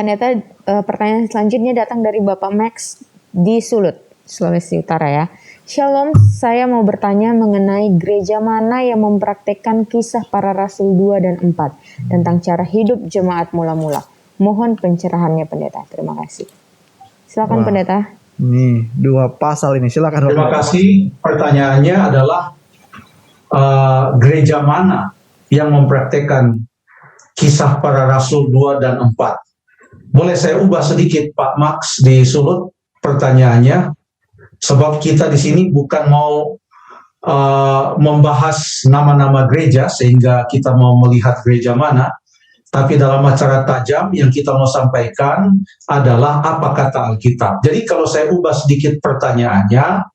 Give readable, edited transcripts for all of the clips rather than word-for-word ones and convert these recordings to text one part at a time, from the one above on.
Pendeta, pertanyaan selanjutnya datang dari Bapak Max di Sulut, Sulawesi Utara ya. Shalom, saya mau bertanya mengenai gereja mana yang mempraktekkan kisah para rasul 2 dan 4 tentang cara hidup jemaat mula-mula. Mohon pencerahannya pendeta. Terima kasih. Silakan pendeta. Ini 2 pasal ini, silakan. Terima kasih. Pertanyaannya adalah gereja mana yang mempraktekkan kisah para rasul 2 dan 4. Boleh saya ubah sedikit Pak Max di Sulut pertanyaannya, sebab kita di sini bukan mau membahas nama-nama gereja sehingga kita mau melihat gereja mana, tapi dalam acara tajam yang kita mau sampaikan adalah apa kata Alkitab. Jadi kalau saya ubah sedikit pertanyaannya,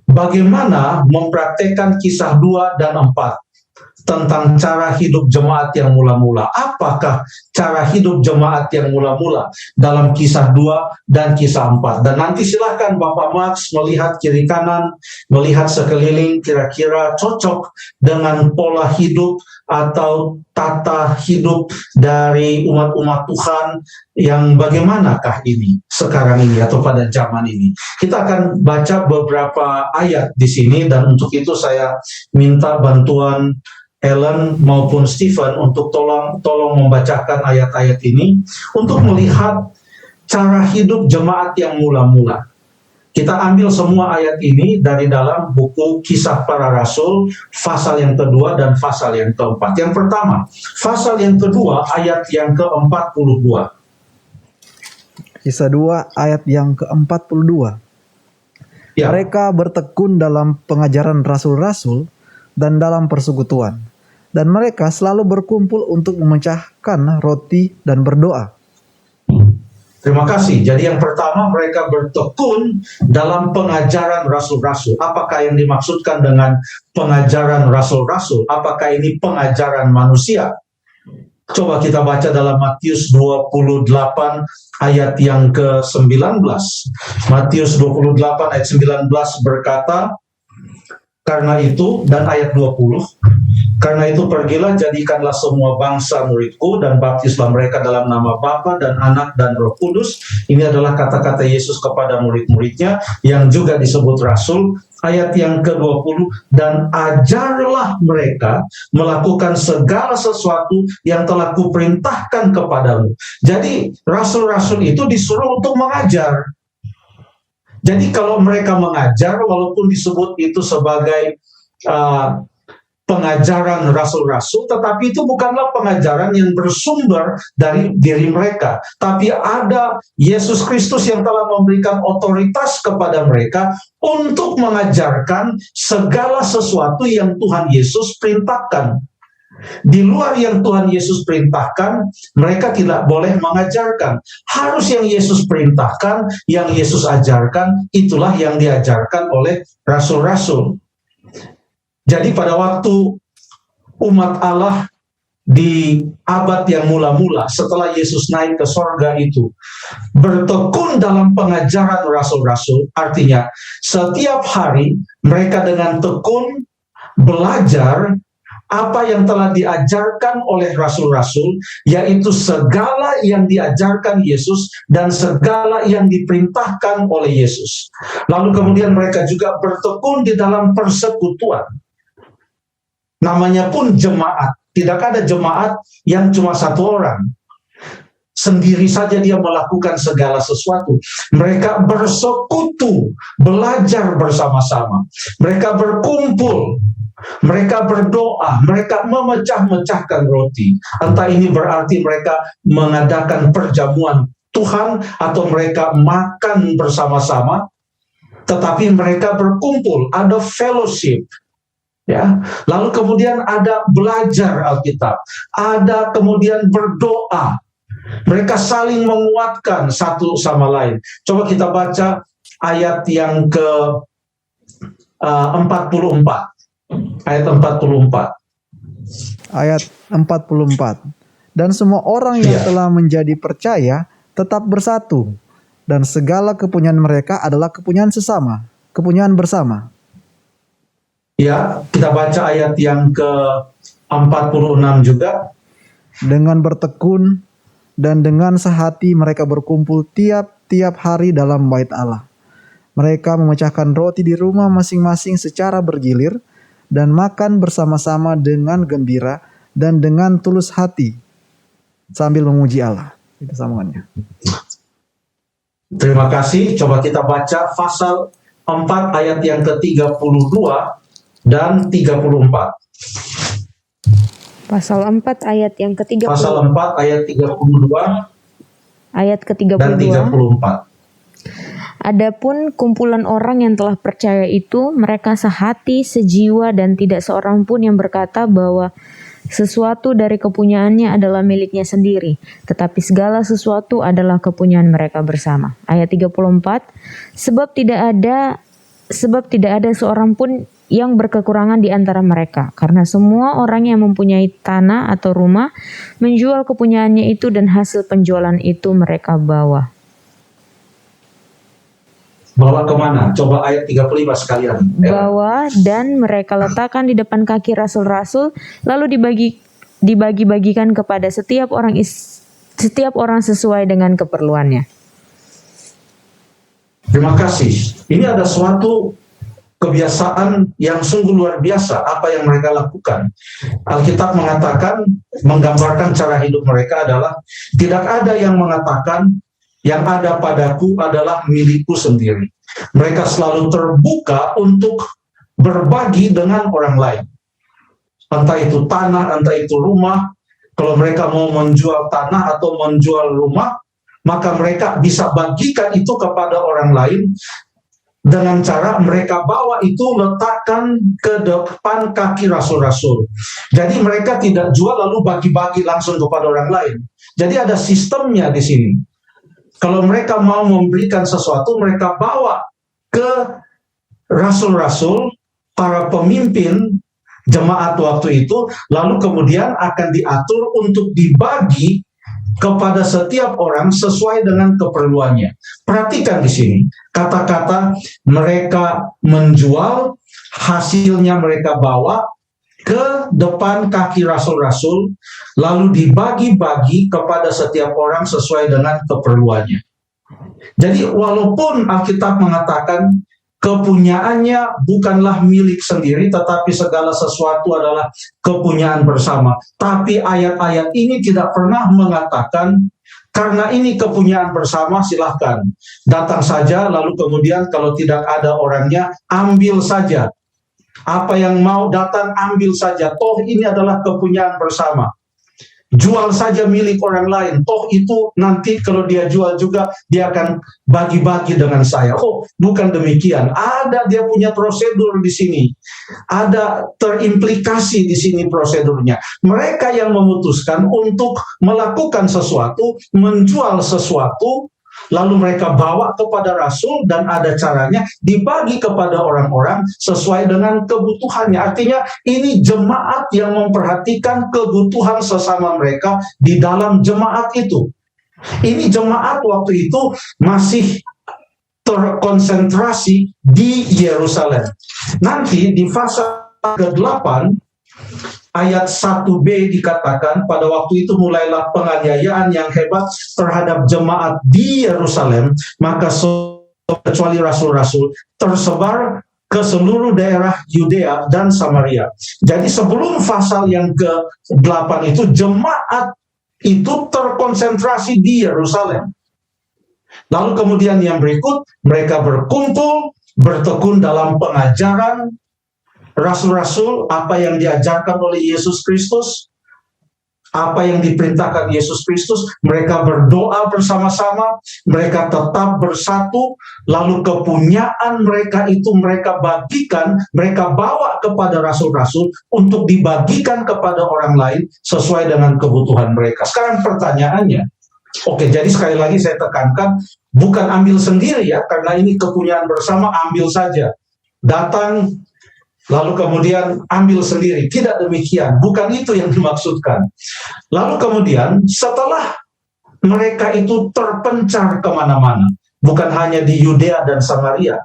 bagaimana mempraktekkan kisah 2 dan 4 tentang cara hidup jemaat yang mula-mula? Apakah cara hidup jemaat yang mula-mula dalam kisah 2 dan kisah 4? Dan nanti silahkan Bapak Max melihat kiri kanan, melihat sekeliling, kira-kira cocok dengan pola hidup atau tata hidup dari umat-umat Tuhan yang bagaimanakah ini sekarang ini atau pada zaman ini. Kita akan baca beberapa ayat di sini, dan untuk itu saya minta bantuan Ellen maupun Stephen untuk tolong membacakan ayat-ayat ini untuk melihat cara hidup jemaat yang mula-mula. Kita ambil semua ayat ini dari dalam buku Kisah Para Rasul, pasal yang kedua dan pasal yang keempat. Yang pertama, pasal yang kedua, ayat yang ke-42. Kisah 2 ayat yang ke-42. Ya. Mereka bertekun dalam pengajaran rasul-rasul dan dalam persekutuan, dan mereka selalu berkumpul untuk memecahkan roti dan berdoa. Terima kasih. Jadi yang pertama, mereka bertekun dalam pengajaran rasul-rasul. Apakah yang dimaksudkan dengan pengajaran rasul-rasul? Apakah ini pengajaran manusia? Coba kita baca dalam Matius 28 ayat yang ke-19. Matius 28 ayat 19 berkata, karena itu, dan ayat 20, karena itu pergilah, jadikanlah semua bangsa muridku, dan baptislah mereka dalam nama Bapa dan Anak dan Roh Kudus. Ini adalah kata-kata Yesus kepada murid-muridnya, yang juga disebut rasul. Ayat yang ke-20, dan ajarlah mereka melakukan segala sesuatu yang telah kuperintahkan kepadamu. Jadi rasul-rasul itu disuruh untuk mengajar. Jadi kalau mereka mengajar, walaupun disebut itu sebagai pengajaran rasul-rasul, tetapi itu bukanlah pengajaran yang bersumber dari diri mereka. Tapi ada Yesus Kristus yang telah memberikan otoritas kepada mereka untuk mengajarkan segala sesuatu yang Tuhan Yesus perintahkan. Di luar yang Tuhan Yesus perintahkan, mereka tidak boleh mengajarkan. Harus yang Yesus perintahkan, yang Yesus ajarkan, itulah yang diajarkan oleh rasul-rasul. Jadi pada waktu umat Allah di abad yang mula-mula setelah Yesus naik ke sorga itu bertekun dalam pengajaran rasul-rasul, artinya setiap hari mereka dengan tekun belajar apa yang telah diajarkan oleh rasul-rasul, yaitu segala yang diajarkan Yesus dan segala yang diperintahkan oleh Yesus. Lalu kemudian mereka juga bertekun di dalam persekutuan. Namanya pun jemaat. Tidak ada jemaat yang cuma satu orang. Sendiri saja dia melakukan segala sesuatu. Mereka bersekutu, belajar bersama-sama. Mereka berkumpul. Mereka berdoa, mereka memecah-mecahkan roti. Entah ini berarti mereka mengadakan perjamuan Tuhan atau mereka makan bersama-sama, tetapi mereka berkumpul, ada fellowship. Ya, lalu kemudian ada belajar Alkitab, ada kemudian berdoa. Mereka saling menguatkan satu sama lain. Coba kita baca ayat yang ke 44. Ayat 44. Ayat 44. Dan semua orang yang telah menjadi percaya tetap bersatu, dan segala kepunyaan mereka adalah kepunyaan sesama, kepunyaan bersama. Ya, kita baca ayat yang ke 46 juga. Dengan bertekun dan dengan sehati mereka berkumpul tiap-tiap hari dalam bait Allah. Mereka memecahkan roti di rumah masing-masing secara bergilir dan makan bersama-sama dengan gembira dan dengan tulus hati sambil memuji Allah. Itu sambungannya. Terima kasih. Coba kita baca pasal 4 ayat yang ke-32 dan 34. Pasal 4 ayat yang ke-32 Pasal 4 ayat 32 ayat dan ke-32. 34. Adapun kumpulan orang yang telah percaya itu, mereka sehati, sejiwa, dan tidak seorang pun yang berkata bahwa sesuatu dari kepunyaannya adalah miliknya sendiri, tetapi segala sesuatu adalah kepunyaan mereka bersama. Ayat 34, sebab tidak ada seorang pun yang berkekurangan di antara mereka, karena semua orang yang mempunyai tanah atau rumah menjual kepunyaannya itu dan hasil penjualan itu mereka bawa. Bawa kemana? Coba ayat 35 sekalian. Bawa dan mereka letakkan di depan kaki rasul-rasul, lalu dibagi-bagikan kepada setiap orang sesuai dengan keperluannya. Terima kasih. Ini ada suatu kebiasaan yang sungguh luar biasa apa yang mereka lakukan. Alkitab mengatakan, menggambarkan cara hidup mereka adalah tidak ada yang mengatakan yang ada padaku adalah milikku sendiri. Mereka selalu terbuka untuk berbagi dengan orang lain. Entah itu tanah, entah itu rumah. Kalau mereka mau menjual tanah atau menjual rumah, maka mereka bisa bagikan itu kepada orang lain dengan cara mereka bawa itu letakkan ke depan kaki rasul-rasul. Jadi mereka tidak jual lalu bagi-bagi langsung kepada orang lain. Jadi ada sistemnya di sini. Kalau mereka mau memberikan sesuatu, mereka bawa ke rasul-rasul, para pemimpin jemaat waktu itu, lalu kemudian akan diatur untuk dibagi kepada setiap orang sesuai dengan keperluannya. Perhatikan di sini, kata-kata mereka menjual, hasilnya mereka bawa ke depan kaki rasul-rasul, lalu dibagi-bagi kepada setiap orang sesuai dengan keperluannya. Jadi walaupun Alkitab mengatakan kepunyaannya bukanlah milik sendiri, tetapi segala sesuatu adalah kepunyaan bersama. Tapi ayat-ayat ini tidak pernah mengatakan, karena ini kepunyaan bersama, silahkan datang saja, lalu kemudian kalau tidak ada orangnya, ambil saja. Apa yang mau datang, ambil saja. Toh ini adalah kepunyaan bersama. Jual saja milik orang lain. Toh itu nanti kalau dia jual juga, dia akan bagi-bagi dengan saya. Oh, bukan demikian. Ada dia punya prosedur di sini. Ada terimplikasi di sini prosedurnya. Mereka yang memutuskan untuk melakukan sesuatu, menjual sesuatu, lalu mereka bawa kepada rasul dan ada caranya dibagi kepada orang-orang sesuai dengan kebutuhannya. Artinya ini jemaat yang memperhatikan kebutuhan sesama mereka di dalam jemaat itu. Ini jemaat waktu itu masih terkonsentrasi di Yerusalem. Nanti di fase ke-8 ayat 1b dikatakan pada waktu itu mulailah penganiayaan yang hebat terhadap jemaat di Yerusalem, maka kecuali rasul-rasul tersebar ke seluruh daerah Yudea dan Samaria. Jadi sebelum pasal yang ke-8 itu jemaat itu terkonsentrasi di Yerusalem. Lalu kemudian yang berikut mereka berkumpul, bertekun dalam pengajaran rasul-rasul, apa yang diajarkan oleh Yesus Kristus, apa yang diperintahkan Yesus Kristus, mereka berdoa bersama-sama, mereka tetap bersatu, lalu kepunyaan mereka itu mereka bagikan, mereka bawa kepada rasul-rasul untuk dibagikan kepada orang lain sesuai dengan kebutuhan mereka. Sekarang pertanyaannya, oke, jadi sekali lagi saya tekankan, bukan ambil sendiri ya, karena ini kepunyaan bersama, ambil saja. Datang, lalu kemudian ambil sendiri. Tidak demikian, bukan itu yang dimaksudkan. Lalu kemudian setelah mereka itu terpencar kemana-mana, bukan hanya di Yudea dan Samaria,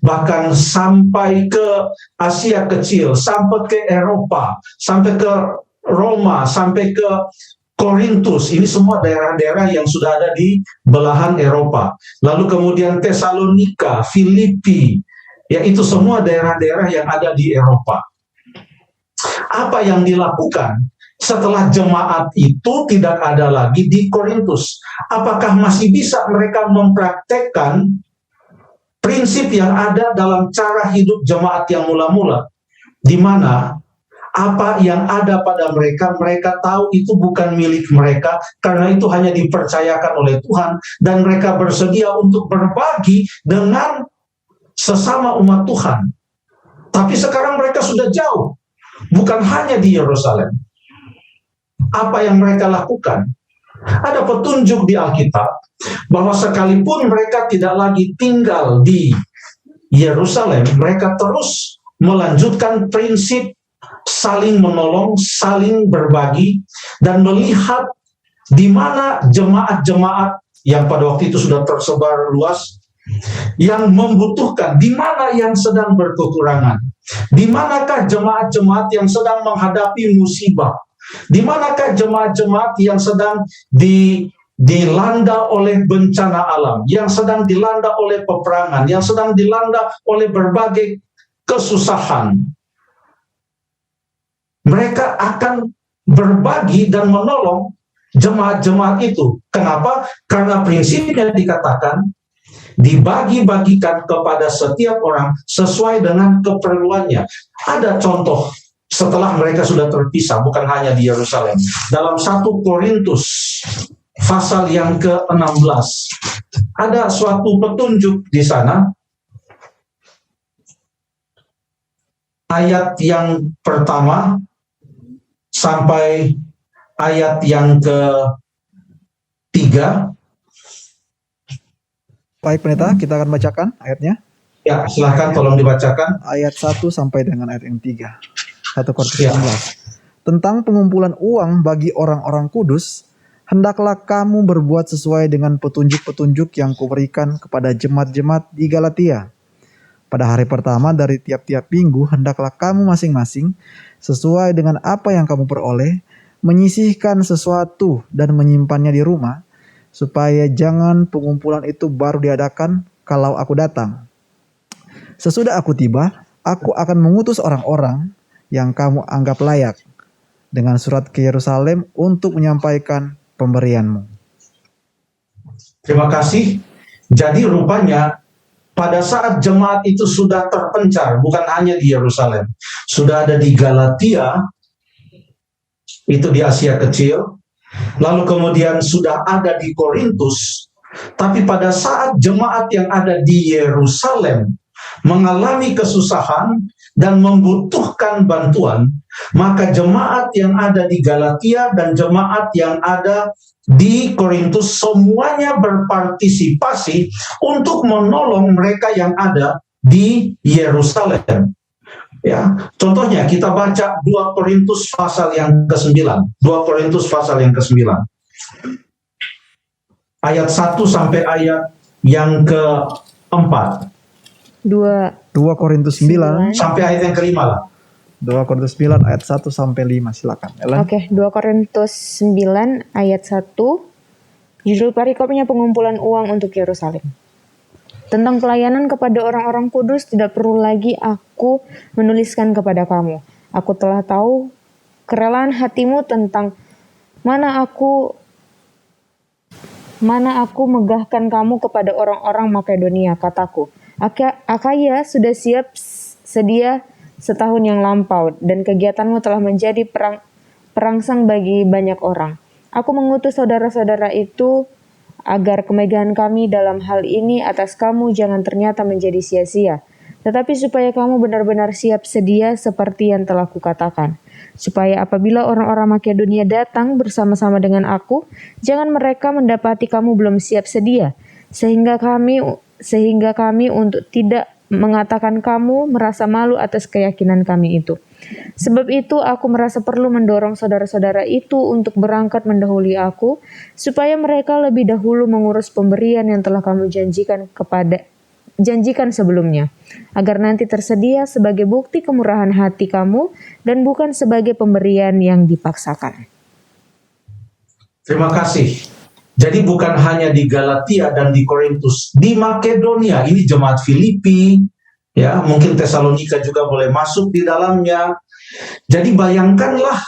bahkan sampai ke Asia Kecil, sampai ke Eropa, sampai ke Roma, sampai ke Korintus, ini semua daerah-daerah yang sudah ada di belahan Eropa. Lalu kemudian Tesalonika, Filipi, ya itu semua daerah-daerah yang ada di Eropa. Apa yang dilakukan setelah jemaat itu tidak ada lagi di Korintus? Apakah masih bisa mereka mempraktekkan prinsip yang ada dalam cara hidup jemaat yang mula-mula? Di mana apa yang ada pada mereka, mereka tahu itu bukan milik mereka, karena itu hanya dipercayakan oleh Tuhan, dan mereka bersedia untuk berbagi dengan sesama umat Tuhan. Tapi sekarang mereka sudah jauh, bukan hanya di Yerusalem. Apa yang mereka lakukan? Ada petunjuk di Alkitab bahwa sekalipun mereka tidak lagi tinggal di Yerusalem, mereka terus melanjutkan prinsip saling menolong, saling berbagi, dan melihat di mana jemaat-jemaat yang pada waktu itu sudah tersebar luas, yang membutuhkan, di mana yang sedang berkekurangan, di manakah jemaat-jemaat yang sedang menghadapi musibah, di manakah jemaat-jemaat yang sedang dilanda oleh bencana alam, yang sedang dilanda oleh peperangan, yang sedang dilanda oleh berbagai kesusahan. Mereka akan berbagi dan menolong jemaat-jemaat itu. Kenapa? Karena prinsipnya dikatakan dibagi-bagikan kepada setiap orang sesuai dengan keperluannya. Ada contoh setelah mereka sudah terpisah, bukan hanya di Yerusalem. Dalam 1 Korintus pasal yang ke-16 ada suatu petunjuk di sana. Ayat yang pertama sampai ayat yang ke-3. Baik pendeta, kita akan bacakan ayatnya. Ya, silahkan tolong dibacakan. Ayat 1 sampai dengan ayat yang 3. 1 Korintus Ya. 16. Tentang pengumpulan uang bagi orang-orang kudus, hendaklah kamu berbuat sesuai dengan petunjuk-petunjuk yang kuberikan kepada jemaat-jemaat di Galatia. Pada hari pertama dari tiap-tiap minggu, hendaklah kamu masing-masing sesuai dengan apa yang kamu peroleh, menyisihkan sesuatu dan menyimpannya di rumah, supaya jangan pengumpulan itu baru diadakan kalau aku datang. Sesudah aku tiba, aku akan mengutus orang-orang yang kamu anggap layak dengan surat ke Yerusalem untuk menyampaikan pemberianmu. Terima kasih. Jadi rupanya pada saat jemaat itu sudah terpencar, bukan hanya di Yerusalem, sudah ada di Galatia, itu di Asia Kecil, lalu kemudian sudah ada di Korintus, tapi pada saat jemaat yang ada di Yerusalem mengalami kesusahan dan membutuhkan bantuan, maka jemaat yang ada di Galatia dan jemaat yang ada di Korintus semuanya berpartisipasi untuk menolong mereka yang ada di Yerusalem. Ya, contohnya kita baca 2 Korintus pasal yang ke-9. 2 Korintus pasal yang ke-9. Ayat 1 sampai ayat yang ke-4. 2 Korintus 9 sampai ayat yang ke-5 lah. 2 Korintus 9 ayat 1 sampai 5, silakan. Ellen. Oke, 2 Korintus 9 ayat 1. Judul perikopnya pengumpulan uang untuk Yerusalem. Tentang pelayanan kepada orang-orang kudus tidak perlu lagi aku menuliskan kepada kamu. Aku telah tahu kerelaan hatimu tentang mana aku megahkan kamu kepada orang-orang Makedonia, kataku. Akaya sudah sedia setahun yang lampau, dan kegiatanmu telah menjadi perangsang bagi banyak orang. Aku mengutus saudara-saudara itu agar kemegahan kami dalam hal ini atas kamu jangan ternyata menjadi sia-sia, tetapi supaya kamu benar-benar siap sedia seperti yang telah kukatakan, supaya apabila orang-orang Makedonia datang bersama-sama dengan aku, jangan mereka mendapati kamu belum siap sedia, sehingga kami untuk tidak mengatakan kamu merasa malu atas keyakinan kami itu. Sebab itu aku merasa perlu mendorong saudara-saudara itu untuk berangkat mendahului aku, supaya mereka lebih dahulu mengurus pemberian yang telah kamu janjikan sebelumnya, agar nanti tersedia sebagai bukti kemurahan hati kamu dan bukan sebagai pemberian yang dipaksakan. Terima kasih. Jadi bukan hanya di Galatia dan di Korintus, di Makedonia, ini jemaat Filipi, ya, mungkin Tesalonika juga boleh masuk di dalamnya. Jadi bayangkanlah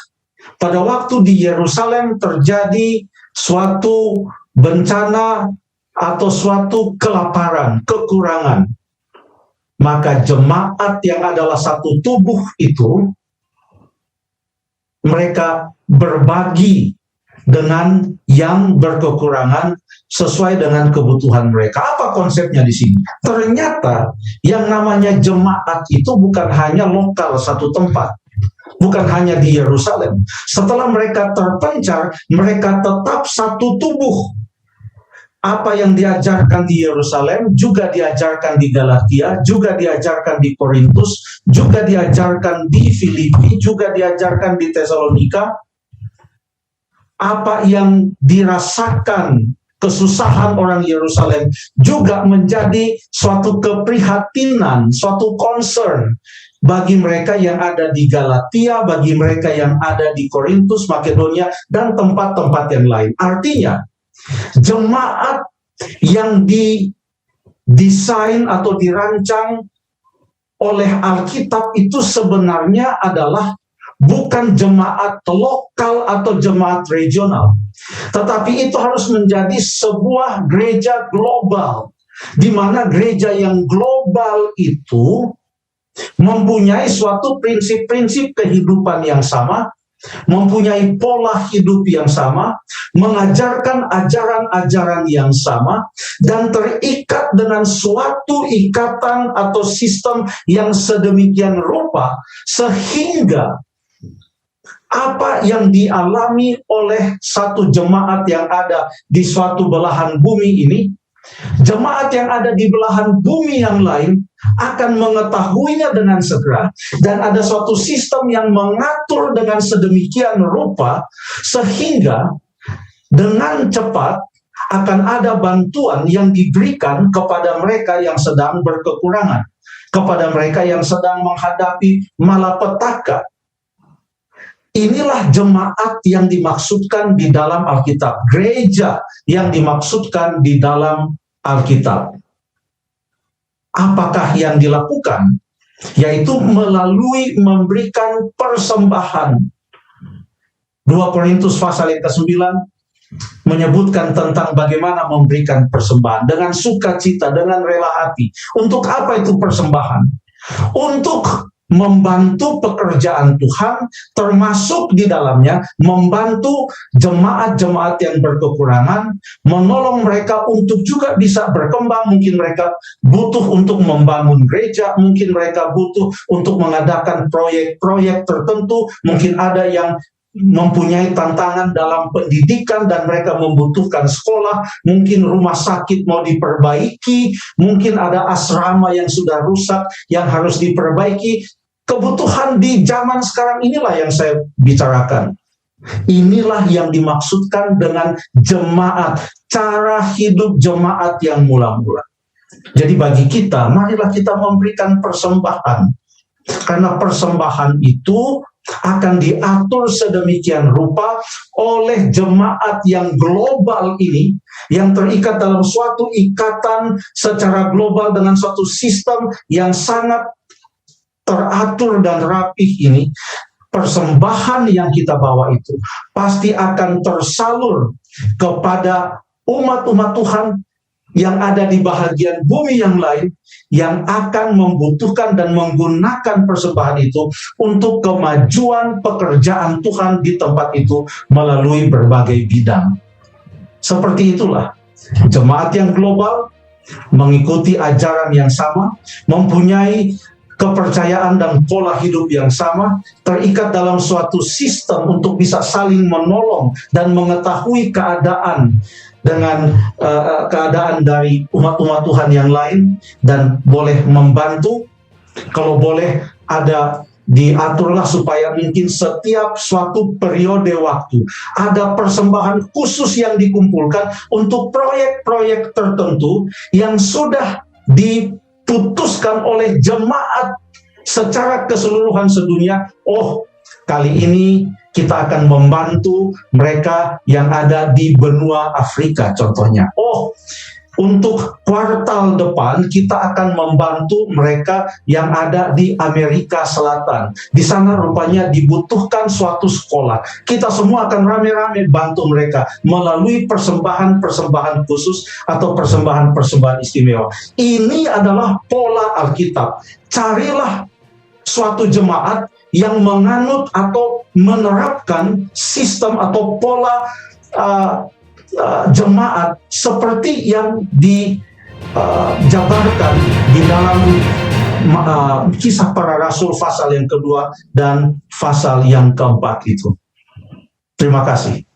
pada waktu di Yerusalem terjadi suatu bencana atau suatu kelaparan, kekurangan. Maka jemaat yang adalah satu tubuh itu, mereka berbagi dengan yang berkekurangan sesuai dengan kebutuhan mereka. Apa konsepnya di sini? Ternyata yang namanya jemaat itu bukan hanya lokal satu tempat, bukan hanya di Yerusalem. Setelah mereka terpencar, mereka tetap satu tubuh. Apa yang diajarkan di Yerusalem juga diajarkan di Galatia, juga diajarkan di Korintus, juga diajarkan di Filipi, juga diajarkan di Tesalonika. Apa yang dirasakan kesusahan orang Yerusalem juga menjadi suatu keprihatinan, suatu concern bagi mereka yang ada di Galatia, bagi mereka yang ada di Korintus, Makedonia, dan tempat-tempat yang lain. Artinya, jemaat yang didesain atau dirancang oleh Alkitab itu sebenarnya adalah bukan jemaat lokal atau jemaat regional, tetapi itu harus menjadi sebuah gereja global, di mana gereja yang global itu mempunyai suatu prinsip-prinsip kehidupan yang sama, mempunyai pola hidup yang sama, mengajarkan ajaran-ajaran yang sama, dan terikat dengan suatu ikatan atau sistem yang sedemikian rupa, sehingga apa yang dialami oleh satu jemaat yang ada di suatu belahan bumi ini, jemaat yang ada di belahan bumi yang lain akan mengetahuinya dengan segera, dan ada suatu sistem yang mengatur dengan sedemikian rupa sehingga dengan cepat akan ada bantuan yang diberikan kepada mereka yang sedang berkekurangan, kepada mereka yang sedang menghadapi malapetaka. Inilah jemaat yang dimaksudkan di dalam Alkitab, gereja yang dimaksudkan di dalam Alkitab. Apakah yang dilakukan? Yaitu melalui memberikan persembahan. 2 Korintus pasal yang ke-9 menyebutkan tentang bagaimana memberikan persembahan dengan sukacita, dengan rela hati. Untuk apa itu persembahan? Untuk membantu pekerjaan Tuhan, termasuk di dalamnya membantu jemaat-jemaat yang berkekurangan, menolong mereka untuk juga bisa berkembang. Mungkin mereka butuh untuk membangun gereja, mungkin mereka butuh untuk mengadakan proyek-proyek tertentu, mungkin ada yang mempunyai tantangan dalam pendidikan dan mereka membutuhkan sekolah, mungkin rumah sakit mau diperbaiki, mungkin ada asrama yang sudah rusak yang harus diperbaiki. Kebutuhan di zaman sekarang inilah yang saya bicarakan. Inilah yang dimaksudkan dengan jemaat, cara hidup jemaat yang mula-mula. Jadi bagi kita, marilah kita memberikan persembahan, karena persembahan itu akan diatur sedemikian rupa oleh jemaat yang global ini, yang terikat dalam suatu ikatan secara global dengan suatu sistem yang sangat teratur dan rapih ini. Persembahan yang kita bawa itu pasti akan tersalur kepada umat-umat Tuhan yang ada di bahagian bumi yang lain, yang akan membutuhkan dan menggunakan persembahan itu untuk kemajuan pekerjaan Tuhan di tempat itu melalui berbagai bidang. Seperti itulah jemaat yang global, mengikuti ajaran yang sama, mempunyai kepercayaan dan pola hidup yang sama, terikat dalam suatu sistem untuk bisa saling menolong dan mengetahui keadaan dengan keadaan dari umat-umat Tuhan yang lain, dan boleh membantu. Kalau boleh ada diaturlah supaya mungkin setiap suatu periode waktu ada persembahan khusus yang dikumpulkan untuk proyek-proyek tertentu yang sudah diputuskan oleh jemaat secara keseluruhan sedunia. Oh, kali ini kita akan membantu mereka yang ada di benua Afrika contohnya. Oh, untuk kuartal depan kita akan membantu mereka yang ada di Amerika Selatan. Di sana rupanya dibutuhkan suatu sekolah. Kita semua akan rame-rame bantu mereka melalui persembahan-persembahan khusus atau persembahan-persembahan istimewa. Ini adalah pola Alkitab. Carilah suatu jemaat yang menganut atau menerapkan sistem atau pola jemaat seperti yang dijabarkan di dalam Kisah Para Rasul pasal yang kedua dan pasal yang keempat itu. Terima kasih.